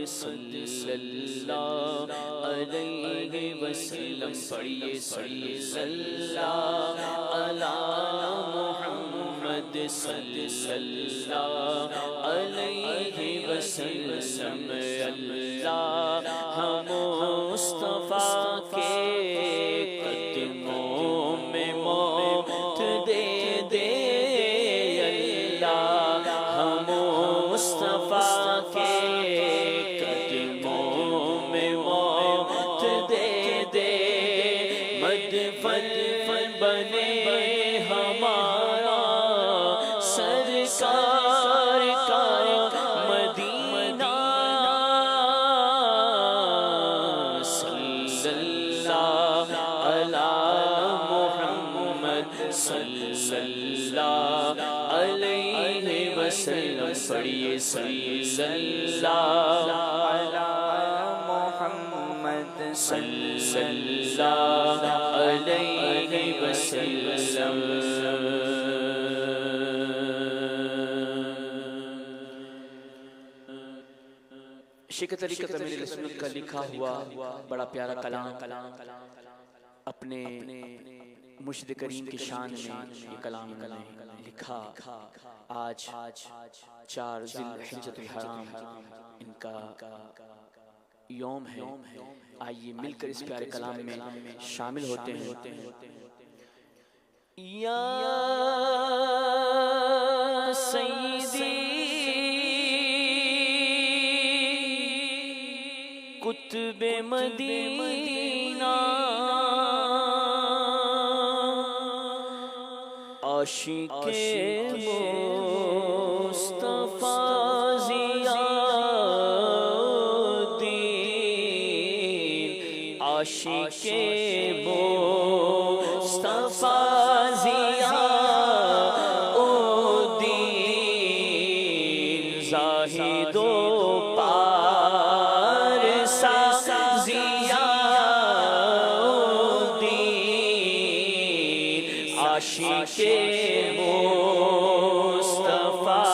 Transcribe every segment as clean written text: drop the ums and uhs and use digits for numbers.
صلی اللہ علیہ وسلم پڑھیے صلی اللہ علی محمد صلی اللہ علیہ وسلم اللہ ہم مصطفیٰ کے قدموں میں موت دے دے اللہ ہم مصطفیٰ کے قدموں میں موت دے دے مدفن بنے ہمارا سرکار کا مدینہ صلی اللہ علی محمد صلی اللہ علیہ وسلم پڑھیے صلی اللہ علی محمد صلی اللہ علیہ وسلم شیخ طریقت امیر سنت کا لکھا ہوا بڑا پیارا کلام اپنے مرشد کریم کی شان میں یہ کلام انہوں نے لکھا آج 4 ذی الحجۃ الحرام ان کا یوم ہے آئیے مل کر اس پیارے کلام میں شامل ہوتے ہیں یا سیدی قطب مدینہ عاشق مصطفیٰ ضیاءالدین عاشق مصطفیٰ ضیاءالدین زاہد و پارسا ضیاءالدین عاشق مصطفیٰ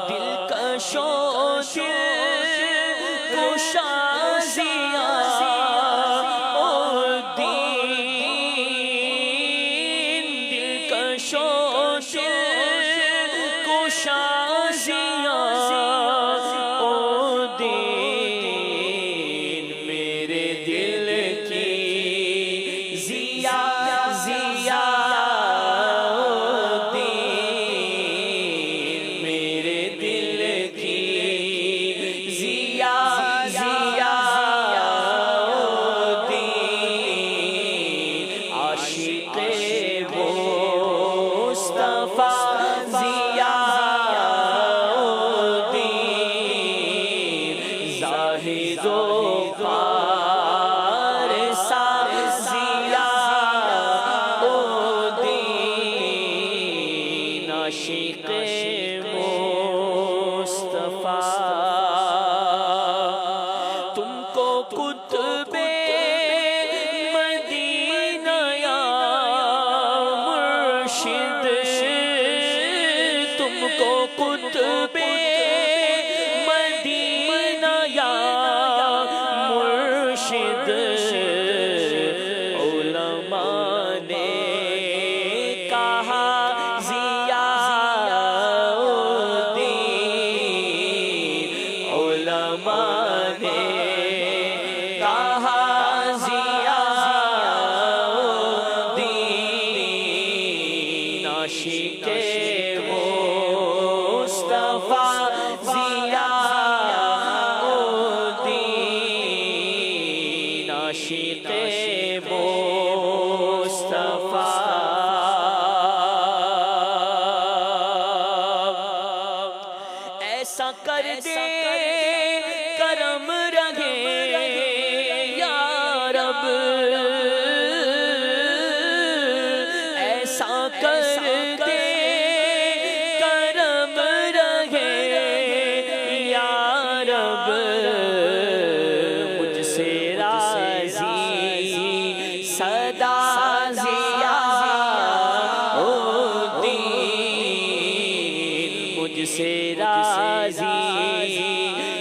دلکش و دلکشا ضیاءالدین دلکش و دلکشا ضیاءالدین میرے دل کی ضیاءالدین میرے دل کی ضیاءالدین عاشق مصطفیٰ ضیاءالدین زاہد و پارسا ضیاءالدین عاشق مصطفیٰ تم کو قطب مدینہ یا مرشد تم کو قطب مدینہ یا مرشد علماء نے کہا ضیاءالدین علماء نے کہا ضیاءالدین عاشق مصطفیٰ ضیاءالدین عاشق مصطفیٰ ایسا کر دے کرم رہے یا رب ایسا کر دے کرم رہے یا رب مجھ سے راضی صدا ضیاءالدین مجھ سے راضی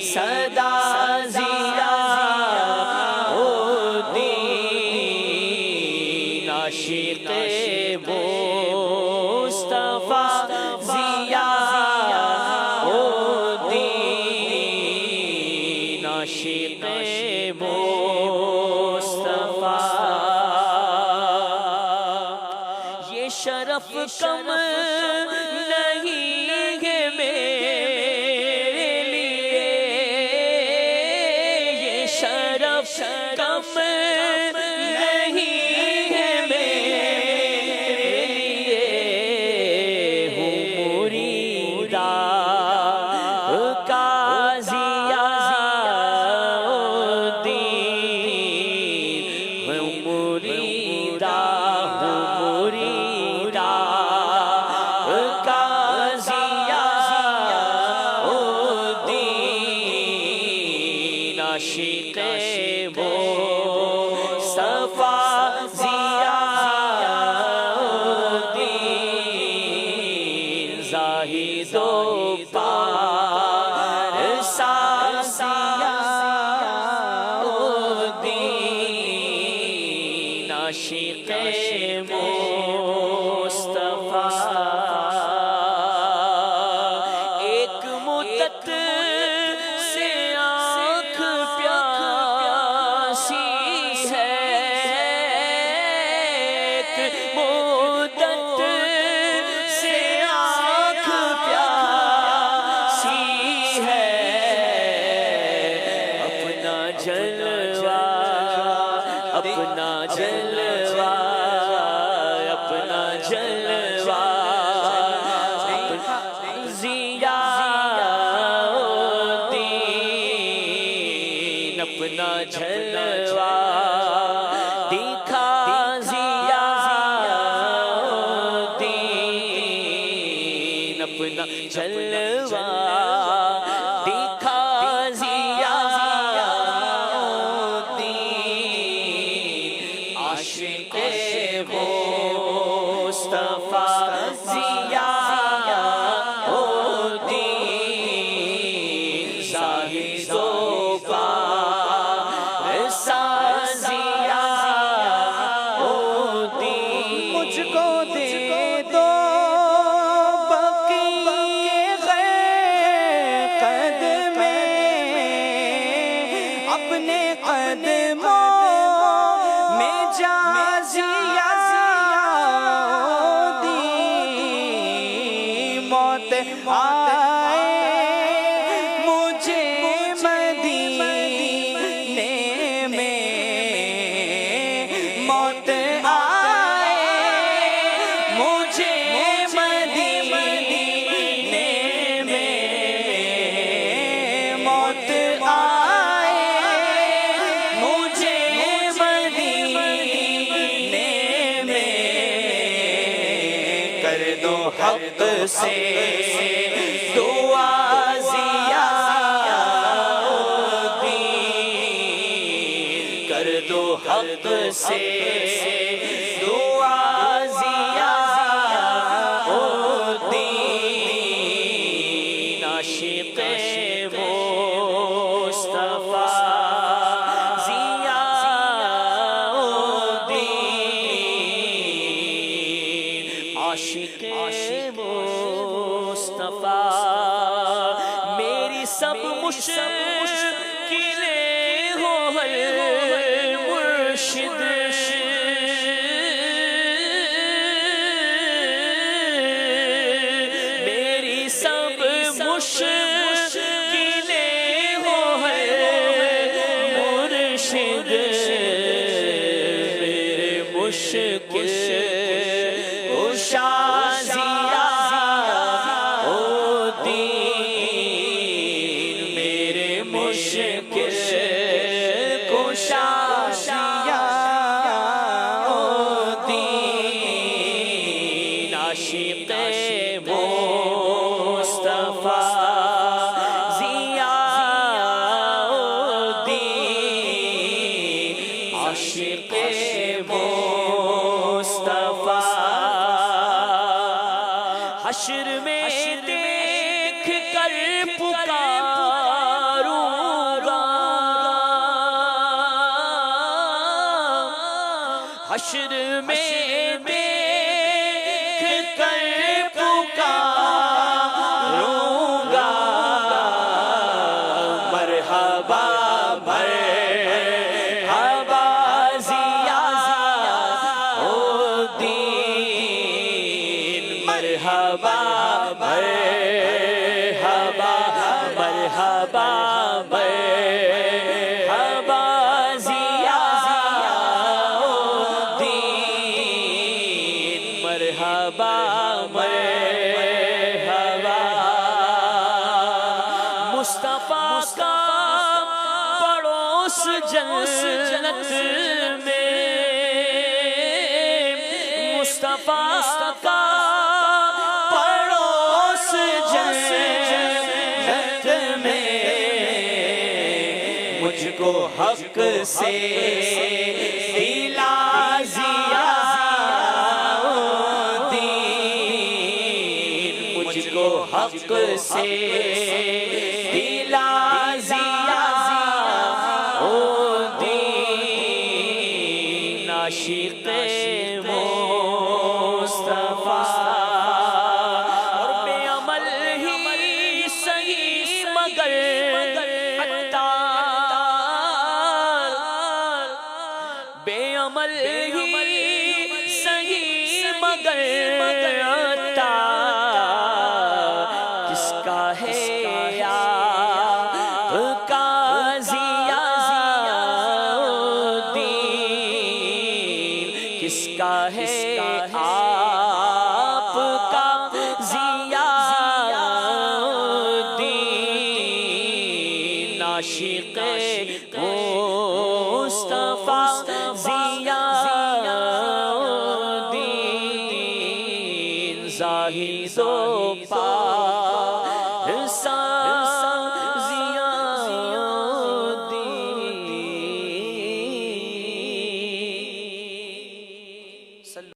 صدا ضیا الدین عاشق مصطفیٰ ضیا الدین عاشق مصطفیٰ یہ شرف کم نہیں ہے میرے لیے یہ شرف کم نہیں ہے میرے لیے ہوں مریدا قاضیہ الدین ہوں مریدا عاشق مصطفیٰ ضیا الدین زاہد و پارسا ضیا الدین عاشق مصطفیٰ ایک مدت اپنا جلوہ اپنا جلوہ ضیا الدین اپنا جلوہ دکھا ضیا الدین اپنا جلوہ دکھا ضیا عاشق مصطفیٰ ضیا الدین زاہد و پارسا ضیا الدین مجھ کو دے دو بقیے غیر قدم اپنے قدموں میں جا ضیا الدین موت آئے مجھے مدینے میں موت آئے مجھے مدینے میں موت آئے مجھے کر دو حق سے دعا ضیا الدین کر دو حق سے دعا ضیا الدین عاشق مصطفیٰ ضیا الدین عاشق مصطفیٰ میری سب مشکلیں ہو حل مرشد میری سب مشکلیں ہو حل مرشد میرے مشکل کشا ضیا الدین میرے مشکل کشا ضیا الدین عاشق مصطفیٰ ضیا الدین عاشق مصطفیٰ حشر میں کر پکاروں گا، حشر میں دیکھ کر پکاروں گا، مرحبا مرحبا ضیاء الدین، مرحبا مرحبا مرحبا مرحبا ضیاء الدین، مرحبا مرحبا مصطفیٰ کا پڑوس جنت میں، مصطفیٰ کا پڑوس جنت میں، مجھ کو حق سے دلا ضیاء الدین، مجھ کو حق سے دلا ضیاء الدین، عاشق مصطفیٰ اور بے عمل ہی صحیح مگر عطار، بے عمل ہی صحیح مگر عطار، کس کا ہے آپ کا ضیاء الدین، کس کا ہے آپ کا ضیاء الدین، عاشق مصطفیٰ ضیاء الدین، زاہد و پاک